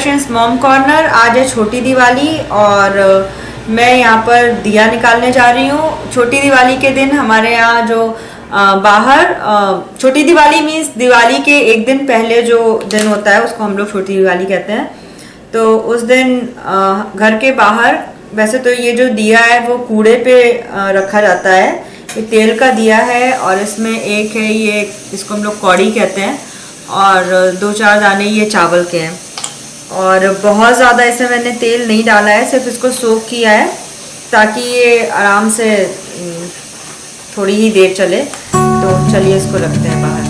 दर्शंस mom corner. आज है छोटी दिवाली और मैं यहाँ पर दिया निकालने जा रही हूँ। छोटी दिवाली के दिन हमारे यहाँ जो बाहर छोटी दिवाली मीन्स दिवाली के एक दिन पहले जो दिन होता है उसको हम लोग छोटी दिवाली कहते हैं। तो उस दिन घर के बाहर, वैसे तो ये जो दिया है वो कूड़े पे रखा जाता है। ये तेल का दिया है और इसमें एक है ये, इसको हम लोग कौड़ी कहते हैं, और 2-4 दाने ये चावल के हैं। और बहुत ज़्यादा इसमें मैंने तेल नहीं डाला है, सिर्फ इसको सोक किया है ताकि ये आराम से थोड़ी ही देर चले। तो चलिए इसको रखते हैं बाहर।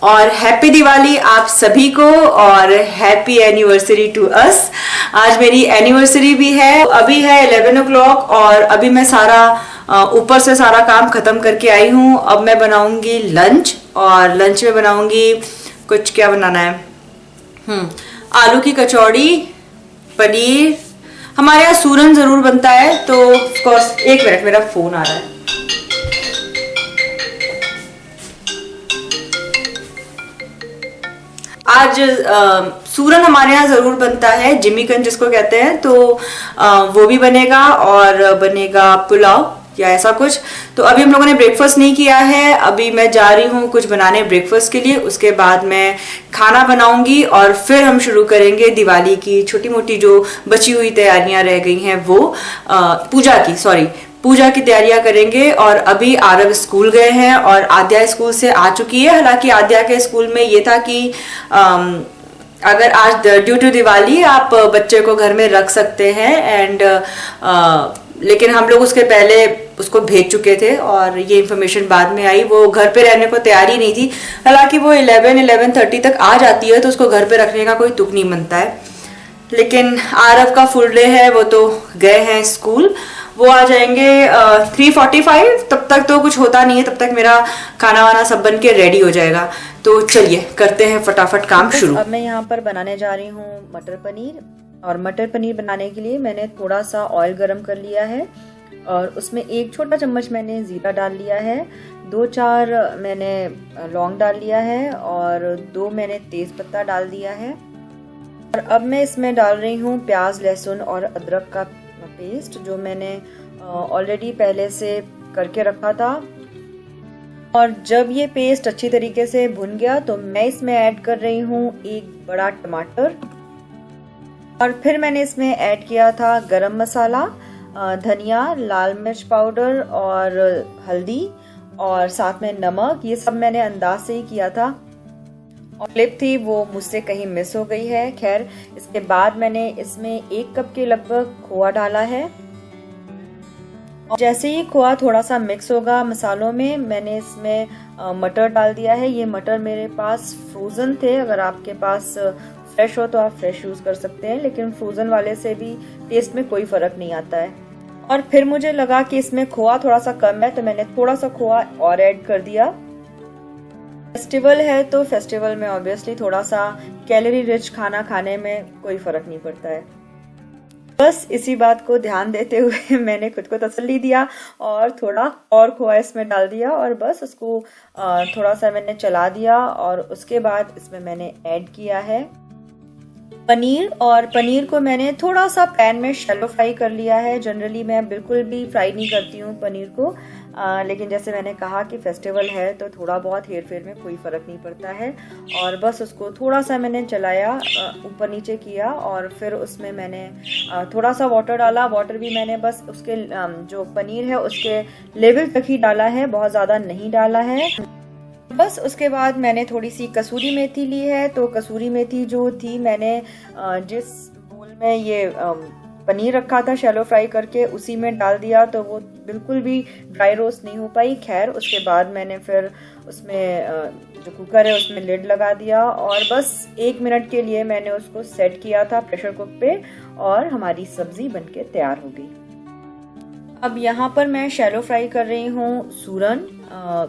और हैप्पी दिवाली आप सभी को और हैप्पी एनिवर्सरी टू अस। आज मेरी एनिवर्सरी भी है। अभी है 11 o'clock और अभी मैं सारा ऊपर से सारा काम खत्म करके आई हूँ। अब मैं बनाऊंगी लंच, और लंच में बनाऊंगी कुछ, क्या बनाना है, आलू की कचौड़ी, पनीर। हमारे यहाँ सूरन जरूर बनता है। तो ऑफकोर्स, एक मिनट, मेरा फोन आ रहा है। आज सूरन हमारे यहाँ ज़रूर बनता है, जिमीकन जिसको कहते हैं। तो वो भी बनेगा और बनेगा पुलाव या ऐसा कुछ। तो अभी हम लोगों ने ब्रेकफास्ट नहीं किया है। अभी मैं जा रही हूँ कुछ बनाने ब्रेकफास्ट के लिए। उसके बाद मैं खाना बनाऊंगी और फिर हम शुरू करेंगे दिवाली की छोटी मोटी जो बची हुई तैयारियां रह गई हैं, वो पूजा की तैयारियां करेंगे। और अभी आरव स्कूल गए हैं और आद्या स्कूल से आ चुकी है। हालांकि आद्या के स्कूल में ये था कि अगर आज ड्यू टू दिवाली आप बच्चे को घर में रख सकते हैं एंड लेकिन हम लोग उसके पहले उसको भेज चुके थे और ये इन्फॉर्मेशन बाद में आई। वो घर पे रहने को तैयार ही नहीं थी। हालांकि वो 11-11:30 तक आ जाती है, तो उसको घर पे रखने का कोई तुक नहीं बनता है। लेकिन आरव का फुल डे है, वो तो गए हैं स्कूल। वो आ जाएंगे 3:45। तब तक तो कुछ होता नहीं है, तब तक मेरा खाना वाना सब बन के रेडी हो जाएगा। तो चलिए करते हैं फटाफट काम शुरू। अब मैं यहाँ पर बनाने जा रही हूँ मटर पनीर। और मटर पनीर बनाने के लिए मैंने थोड़ा सा ऑयल गरम कर लिया है और उसमें 1 छोटा चम्मच मैंने जीरा डाल लिया है, 2-4 मैंने लौंग डाल लिया है और 2 मैंने तेज पत्ता डाल दिया है। और अब मैं इसमें डाल रही हूँ प्याज, लहसुन और अदरक का पेस्ट, जो मैंने ऑलरेडी पहले से करके रखा था। और जब ये पेस्ट अच्छी तरीके से भुन गया तो मैं इसमें ऐड कर रही हूँ 1 बड़ा टमाटर। और फिर मैंने इसमें ऐड किया था गरम मसाला, धनिया, लाल मिर्च पाउडर और हल्दी और साथ में नमक। ये सब मैंने अंदाज से ही किया था। और क्लिप थी वो मुझसे कहीं मिस हो गई है। खैर, इसके बाद मैंने इसमें 1 कप के लगभग खोआ डाला है। और जैसे ही खोआ थोड़ा सा मिक्स होगा मसालों में, मैंने इसमें मटर डाल दिया है। ये मटर मेरे पास फ्रोजन थे। अगर आपके पास फ्रेश हो तो आप फ्रेश यूज कर सकते हैं, लेकिन फ्रोजन वाले से भी टेस्ट में कोई फर्क नहीं आता है। और फिर मुझे लगा कि इसमें खोआ थोड़ा सा कम है, तो मैंने थोड़ा सा खोआ और ऐड कर दिया। फेस्टिवल है तो फेस्टिवल में ऑब्वियसली थोड़ा सा कैलोरी रिच खाना खाने में कोई फर्क नहीं पड़ता है। बस इसी बात को ध्यान देते हुए मैंने खुद को तसल्ली दिया और थोड़ा और खोआ इसमें डाल दिया और बस उसको थोड़ा सा मैंने चला दिया। और उसके बाद इसमें मैंने ऐड किया है पनीर। और पनीर को मैंने थोड़ा सा पैन में शैलो फ्राई कर लिया है। जनरली मैं बिल्कुल भी फ्राई नहीं करती हूँ पनीर को, लेकिन जैसे मैंने कहा कि फेस्टिवल है तो थोड़ा बहुत हेर फेर में कोई फ़र्क नहीं पड़ता है। और बस उसको थोड़ा सा मैंने चलाया, ऊपर नीचे किया और फिर उसमें मैंने थोड़ा सा वाटर डाला। वाटर भी मैंने बस उसके जो पनीर है उसके लेवल तक ही डाला है, बहुत ज़्यादा नहीं डाला है। बस उसके बाद मैंने थोड़ी सी कसूरी मेथी ली है। तो कसूरी मेथी जो थी, मैंने जिस बोल में ये पनीर रखा था शैलो फ्राई करके, उसी में डाल दिया, तो वो बिल्कुल भी ड्राई रोस्ट नहीं हो पाई। खैर, उसके बाद मैंने फिर उसमें जो कुकर है उसमें लिड लगा दिया और बस 1 मिनट के लिए मैंने उसको सेट किया था प्रेशर कुक पे और हमारी सब्जी बनके तैयार हो गई। अब यहाँ पर मैं शैलो फ्राई कर रही हूँ सूरन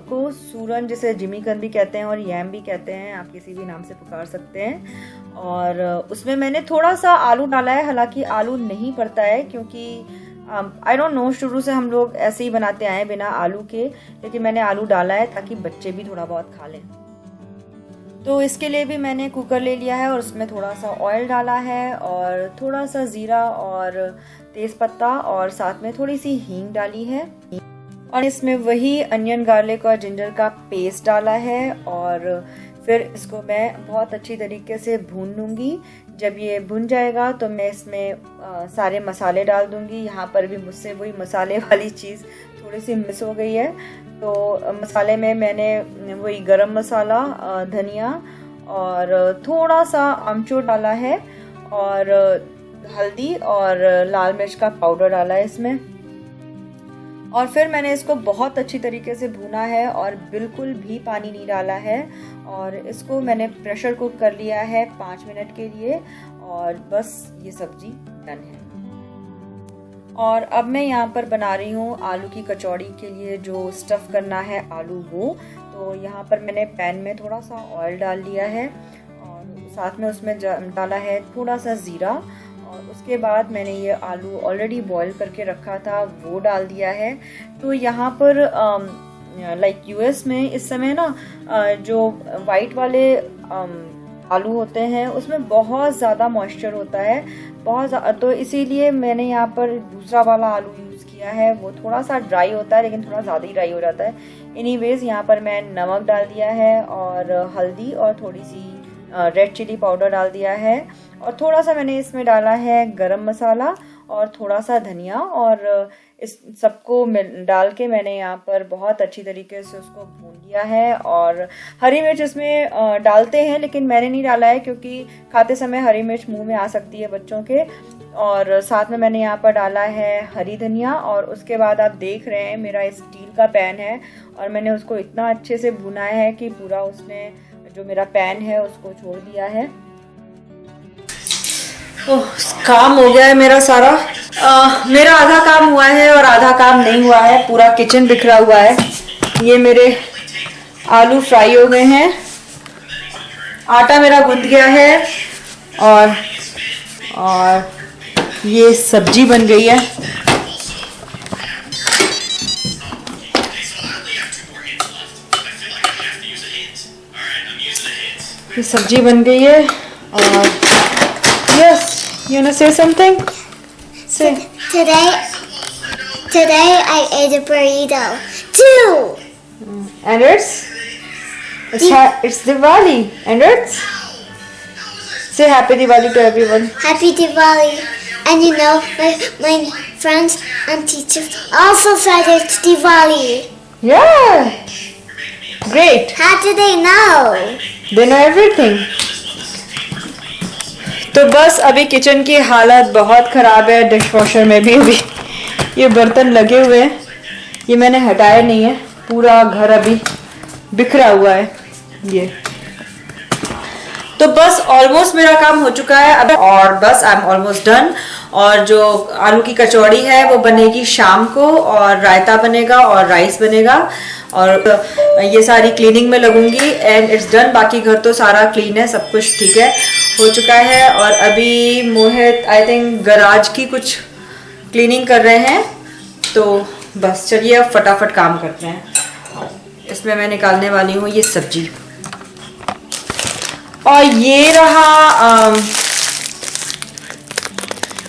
को। सूरन जिसे जिमीकन भी कहते हैं और यैम भी कहते हैं, आप किसी भी नाम से पुकार सकते हैं। और उसमें मैंने थोड़ा सा आलू डाला है, हालांकि आलू नहीं पड़ता है क्योंकि आई डोंट नो, शुरू से हम लोग ऐसे ही बनाते आए बिना आलू के, लेकिन मैंने आलू डाला है ताकि बच्चे भी थोड़ा बहुत खा लें। तो इसके लिए भी मैंने कुकर ले लिया है और उसमें थोड़ा सा ऑयल डाला है और थोड़ा सा ज़ीरा और तेज़पत्ता और साथ में थोड़ी सी हींग डाली है और इसमें वही अनियन, गार्लिक और जिंजर का पेस्ट डाला है और फिर इसको मैं बहुत अच्छी तरीके से भून लूँगी। जब ये भुन जाएगा तो मैं इसमें सारे मसाले डाल दूँगी। यहाँ पर भी मुझसे वही मसाले वाली चीज़ थोड़ी सी मिस हो गई है। तो मसाले में मैंने वही गरम मसाला, धनिया और थोड़ा सा अमचूर डाला है और हल्दी और लाल मिर्च का पाउडर डाला है इसमें। और फिर मैंने इसको बहुत अच्छी तरीके से भूना है और बिल्कुल भी पानी नहीं डाला है और इसको मैंने प्रेशर कुक कर लिया है 5 मिनट के लिए और बस ये सब्जी डन है। और अब मैं यहाँ पर बना रही हूँ आलू की कचौड़ी के लिए जो स्टफ़ करना है आलू वो। तो यहाँ पर मैंने पैन में थोड़ा सा ऑयल डाल लिया है और साथ में उसमें डाला है थोड़ा सा ज़ीरा और उसके बाद मैंने ये आलू ऑलरेडी बॉईल करके रखा था वो डाल दिया है। तो यहाँ पर लाइक यूएस में इस समय ना जो वाइट वाले आलू होते हैं उसमें बहुत ज़्यादा मॉइस्चर होता है, बहुत ज़्यादा। तो इसीलिए मैंने यहाँ पर दूसरा वाला आलू यूज़ किया है, वो थोड़ा सा ड्राई होता है लेकिन थोड़ा ज़्यादा ही ड्राई हो जाता है। एनीवेज यहाँ पर मैं नमक डाल दिया है और हल्दी और थोड़ी सी रेड चिली पाउडर डाल दिया है और थोड़ा सा मैंने इसमें डाला है गरम मसाला और थोड़ा सा धनिया और इस सबको डाल के मैंने यहाँ पर बहुत अच्छी तरीके से उसको भून लिया है। और हरी मिर्च इसमें डालते हैं लेकिन मैंने नहीं डाला है क्योंकि खाते समय हरी मिर्च मुंह में आ सकती है बच्चों के। और साथ में मैंने यहाँ पर डाला है हरी धनिया और उसके बाद आप देख रहे हैं मेरा स्टील का पैन है और मैंने उसको इतना अच्छे से भुना है कि पूरा उसने जो मेरा पैन है उसको छोड़ दिया है। काम हो गया है मेरा सारा। मेरा आधा काम हुआ है और आधा काम नहीं हुआ है, पूरा किचन बिखरा हुआ है। ये मेरे आलू फ्राई हो गए हैं, आटा मेरा गूंथ गया है और ये सब्जी बन गई है। ये सब्जी बन गई है और yes, you wanna say something? Say. Today I ate a burrito too. And it's Diwali. And say happy Diwali to everyone. Happy Diwali. And you know, my friends and teachers also said it's Diwali. Yeah. Great. How do they know? They know everything. तो बस अभी kitchen की हालत बहुत ख़राब है, dish washer में भी अभी ये बर्तन लगे हुए हैं, ये मैंने हटाया नहीं है, पूरा घर अभी बिखरा हुआ है ये। तो बस ऑलमोस्ट मेरा काम हो चुका है अब और बस आई एम ऑलमोस्ट डन। और जो आलू की कचौड़ी है वो बनेगी शाम को और रायता बनेगा और राइस बनेगा और ये सारी क्लीनिंग में लगूंगी एंड इट्स डन। बाकी घर तो सारा क्लीन है, सब कुछ ठीक है, हो चुका है। और अभी मोहित आई थिंक गराज की कुछ क्लीनिंग कर रहे हैं, तो बस चलिए अब फटाफट काम करते हैं। इसमें मैं निकालने वाली हूँ ये सब्जी और ये रहा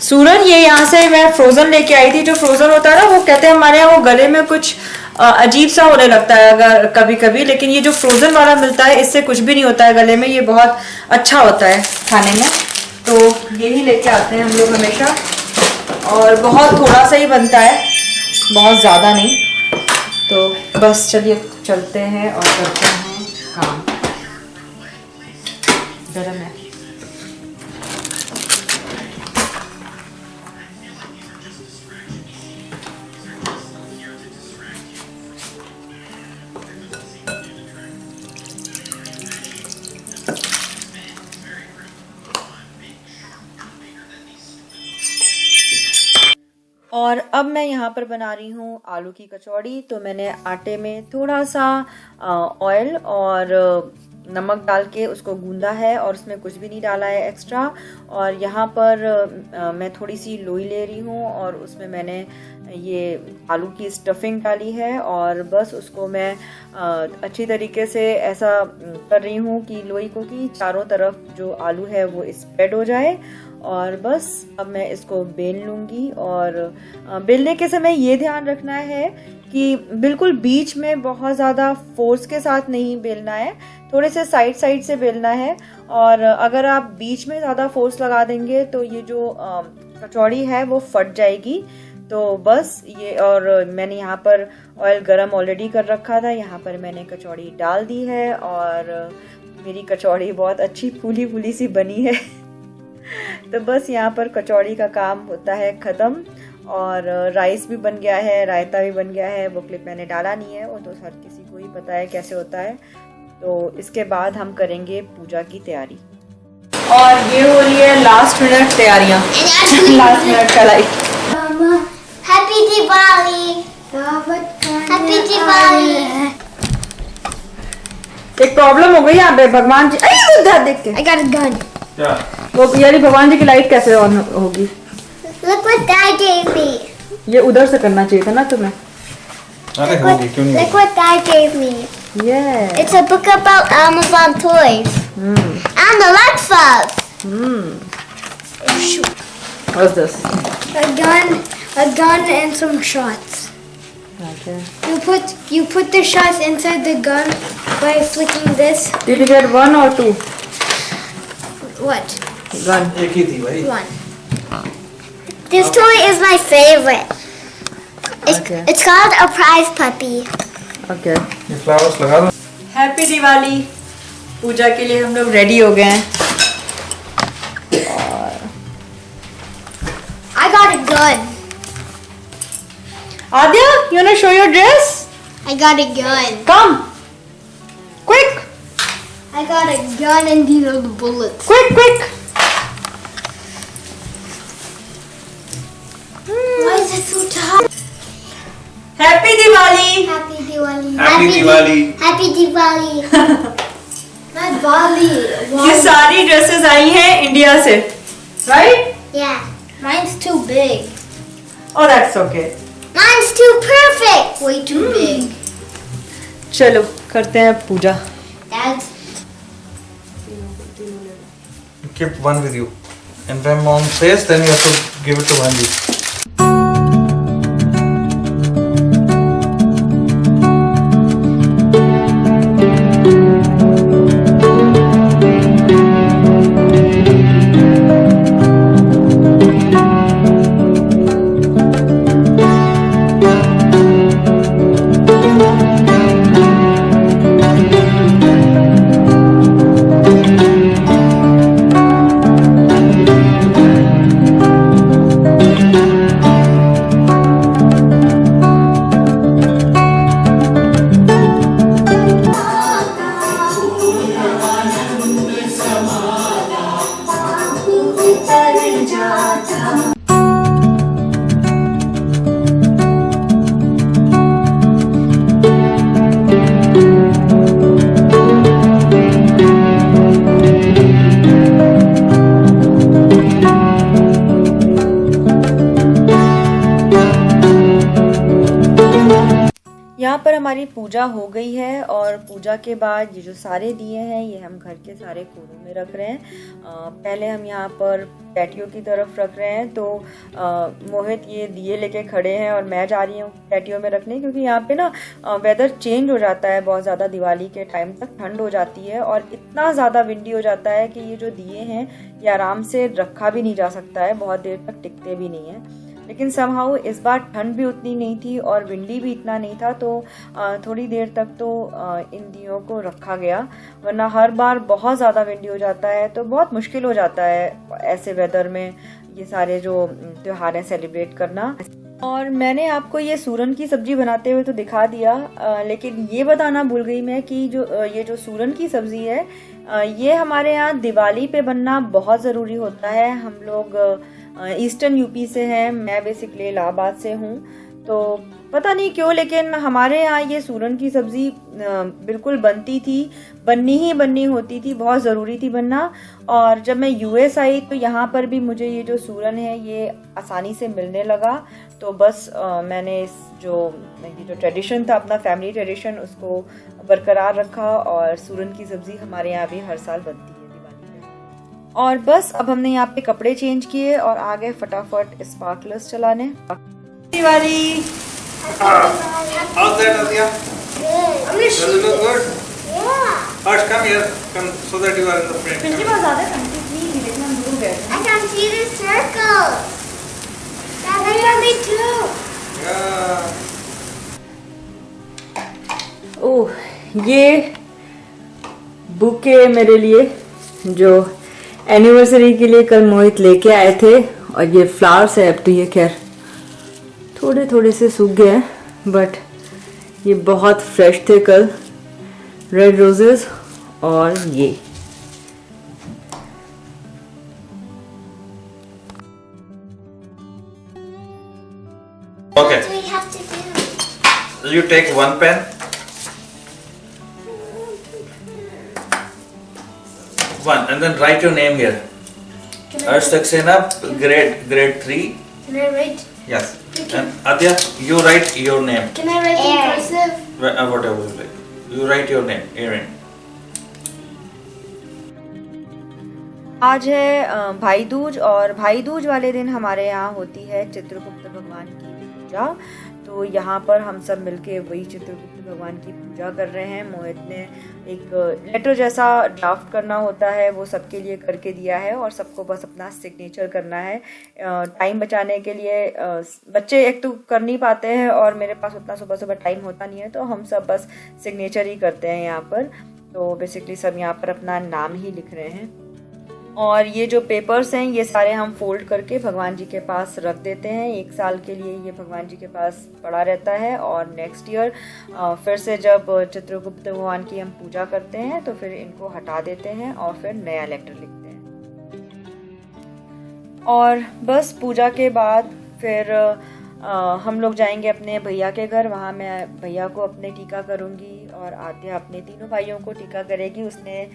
सूरन। ये यहाँ से मैं फ्रोज़न लेके आई थी। जो फ्रोज़न होता है ना वो कहते हैं हमारे यहाँ वो गले में कुछ अजीब सा होने लगता है अगर कभी कभी, लेकिन ये जो फ्रोज़न वाला मिलता है इससे कुछ भी नहीं होता है गले में, ये बहुत अच्छा होता है खाने में। तो यही लेके आते हैं हम लोग हमेशा और बहुत थोड़ा सा ही बनता है, बहुत ज़्यादा नहीं। तो बस चलिए चलते हैं और करते हैं काम। गरम है। और अब मैं यहाँ पर बना रही हूँ आलू की कचौड़ी। तो मैंने आटे में थोड़ा सा ऑयल और नमक डाल के उसको गूंदा है और उसमें कुछ भी नहीं डाला है एक्स्ट्रा। और यहाँ पर मैं थोड़ी सी लोई ले रही हूँ और उसमें मैंने ये आलू की स्टफिंग डाली है और बस उसको मैं अच्छी तरीके से ऐसा कर रही हूँ कि लोई को कि चारों तरफ जो आलू है वो स्प्रेड हो जाए। और बस अब मैं इसको बेल लूँगी। और बेलने के समय ये ध्यान रखना है कि बिल्कुल बीच में बहुत ज़्यादा फोर्स के साथ नहीं बेलना है, थोड़े से साइड साइड से बेलना है। और अगर आप बीच में ज़्यादा फोर्स लगा देंगे तो ये जो कचौड़ी है वो फट जाएगी। तो बस ये, और मैंने यहाँ पर ऑयल गरम ऑलरेडी कर रखा था, यहाँ पर मैंने कचौड़ी डाल दी है और मेरी कचौड़ी बहुत अच्छी फूली फूली सी बनी है। तो बस यहाँ पर कचौड़ी का काम होता है ख़त्म। और राइस भी बन गया है, रायता भी बन गया है, वो क्लिप मैंने डाला नहीं है, वो तो हर किसी को ही पता है कैसे होता है। तो इसके बाद हम करेंगे पूजा की तैयारी। और ये हो रही है लास्ट मिनट तैयारियाँ, लास्ट मिनट कढ़ाई। Happy Diwali! Happy Diwali! एक प्रॉब्लम हो गई यहाँ पे, भगवान जी अरे उधर देख के I got a gun. क्या? वो यानी भगवान जी की लाइट कैसे ऑन होगी? Look what Dad gave me. ये उधर से करना चाहिए था ना तुम्हें। अरे होगी क्यों नहीं? Look what Dad gave me. Yeah. It's a book about Amazon toys. And Alexas. What's this? A gun and some shots. Okay. You put the shots inside the gun by flicking this. Did you get 1 or 2? What? Gun. एक ही थी भाई। One. This toy is my favorite. Okay. It's called a prize puppy. Okay. ये flowers लगा दो। Happy Diwali. पूजा के लिए हम लोग रेडी हो गए हैं। I got a gun. Aadya, you wanna show your dress? I got a gun. Come. Quick, I got a gun and these are the bullets. quick, quick. Why is it so tough? Happy Diwali. Happy Diwali. Happy Diwali. Happy Diwali. Not Bali. ये सारी dresses आई हैं India से, right? Yeah. Mine's too big. Oh, that's okay. Mine's too perfect. Way too big. चलो करते हैं पूजा। Dad's. Keep one with you. And when mom says, then you have to give it to Bhanji. यहाँ पर हमारी पूजा हो गई है और पूजा के बाद ये जो सारे दिए हैं ये हम घर के सारे कोनों में रख रहे हैं। पहले हम यहाँ पर पैटियो की तरफ रख रहे हैं। तो मोहित ये दिए लेके खड़े हैं और मैं जा रही हूँ पैटियो में रखने, क्योंकि यहाँ पे ना वेदर चेंज हो जाता है बहुत ज़्यादा। दिवाली के टाइम तक ठंड हो जाती है और इतना ज़्यादा विंडी हो जाता है कि ये जो दिए हैं ये आराम से रखा भी नहीं जा सकता है, बहुत देर तक टिकते भी नहीं हैं। लेकिन समहाउ इस बार ठंड भी उतनी नहीं थी और विंडी भी इतना नहीं था, तो थोड़ी देर तक तो इन दियों को रखा गया, वरना हर बार बहुत ज़्यादा विंडी हो जाता है तो बहुत मुश्किल हो जाता है ऐसे वेदर में ये सारे जो त्योहार सेलिब्रेट करना। और मैंने आपको ये सूरन की सब्जी बनाते हुए तो दिखा दिया, लेकिन ये बताना भूल गई मैं कि ये जो सूरन की सब्जी है ये हमारे यहाँ दिवाली पे बनना बहुत ज़रूरी होता है। हम लोग ईस्टर्न यूपी से हैं, मैं बेसिकली इलाहाबाद से हूँ, तो पता नहीं क्यों लेकिन हमारे यहाँ ये सूरन की सब्ज़ी बिल्कुल बननी होती थी, बहुत ज़रूरी थी बनना। और जब मैं यूएस आई तो यहाँ पर भी मुझे ये जो सूरन है ये आसानी से मिलने लगा, तो बस मैंने ये जो ट्रेडिशन था, अपना फैमिली ट्रेडिशन, उसको बरकरार रखा और सूरन की सब्ज़ी हमारे यहाँ भी हर साल बनती है दिवाली पे। और बस अब हमने यहाँ पे कपड़े चेंज किए और आ गए फटाफट स्पार्कलर्स चलाने। Diwali. How's that, Adya? Does it look good? Yeah. Harsh, come here. Come so that you are in the frame. पिछली बार ज़्यादा कंप्लीटली देखना हम दूर गए। I can see the circles. Dad, I can see too. Yeah. ओह, ये bouquet मेरे लिए जो एनिवर्सरी के लिए कल मोहित लेके आए थे, और ये फ्लावर्स है। अब तो ये खैर थोड़े थोड़े से सूख गए हैं, बट ये बहुत फ्रेश थे कल। रेड रोजेस और ये Okay. What do we have to do? You take one pen. One, and then write your name here. Harsh Saxena, grade 3. Can I write? Yes. And Adya, you write your name. Can I write in cursive? Whatever you like. You write your name, Erin. आज है भाई दूज, और भाई दूज वाले दिन हमारे यहाँ होती है चित्रगुप्त भगवान की पूजा। तो यहाँ पर हम सब मिलके वही चित्रगुप्त भगवान की पूजा कर रहे हैं। मोहित ने एक लेटर जैसा ड्राफ्ट करना होता है, वो सबके लिए करके दिया है, और सबको बस अपना सिग्नेचर करना है। टाइम बचाने के लिए बच्चे एक तो कर नहीं पाते हैं, और मेरे पास उतना सुबह सुबह टाइम होता नहीं है, तो हम सब बस सिग्नेचर ही करते हैं यहाँ पर। तो बेसिकली सब यहाँ पर अपना नाम ही लिख रहे हैं। और ये जो पेपर्स हैं ये सारे हम फोल्ड करके भगवान जी के पास रख देते हैं। 1 साल के लिए ये भगवान जी के पास पड़ा रहता है, और नेक्स्ट ईयर फिर से जब चित्रगुप्त भगवान की हम पूजा करते हैं तो फिर इनको हटा देते हैं और फिर नया लेटर लिखते हैं। और बस पूजा के बाद फिर हम लोग जाएंगे अपने भैया के घर। वहाँ मैं भैया को अपने टीका करूँगी और आद्या अपने तीनों भाइयों को टीका करेगी। उसने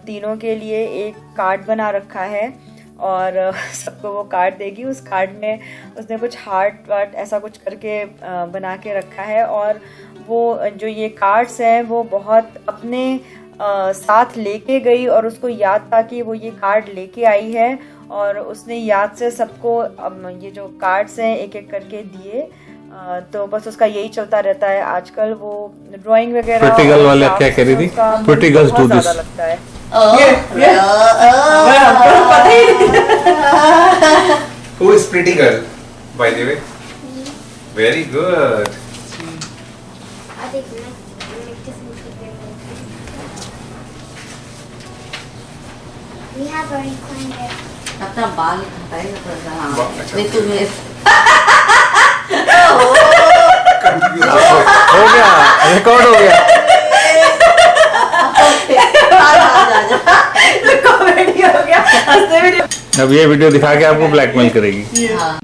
तीनों के लिए एक कार्ड बना रखा है और सबको वो कार्ड देगी। उस कार्ड में उसने कुछ हार्ट वार्ट ऐसा कुछ करके बना के रखा है, और वो जो ये कार्ड्स हैं वो बहुत अपने साथ लेके गई, और उसको याद था कि वो ये कार्ड लेके आई है, और उसने याद से सबको ये जो कार्ड्स हैं एक एक करके दिए। तो बस उसका यही चलता रहता है आजकल। वो ड्राइंग वगैरह प्रैक्टिकल वाले क्या कह रही थी? प्रैक्टिकल्स डू दिस लगता है। Who is pretty girl, by the way? Very good. I think make this into we have already planned it. अपना बाल हटाएगा थोड़ा सा। हाँ अच्छा। नहीं तुम्हें हो गया, रिकॉर्ड हो गया। कॉमेडी हो गया, हंसते भी नहीं। अब ये वीडियो दिखा के आपको ब्लैकमेल करेगी। हाँ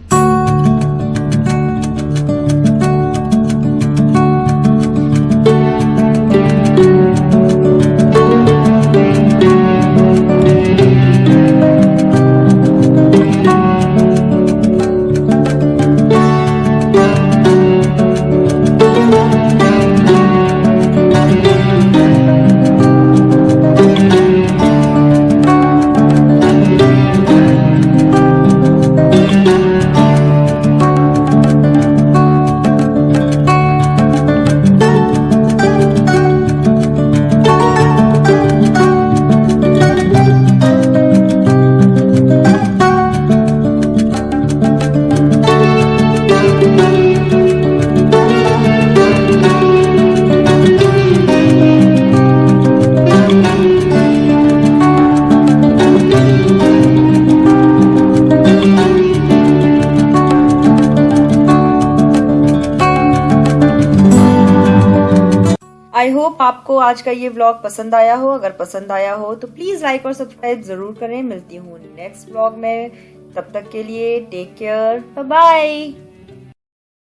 आई होप आपको आज का ये व्लॉग पसंद आया हो। अगर पसंद आया हो तो प्लीज लाइक और सब्सक्राइब जरूर करें। मिलती हूँ नेक्स्ट व्लॉग में, तब तक के लिए टेक केयर, बाय बाय।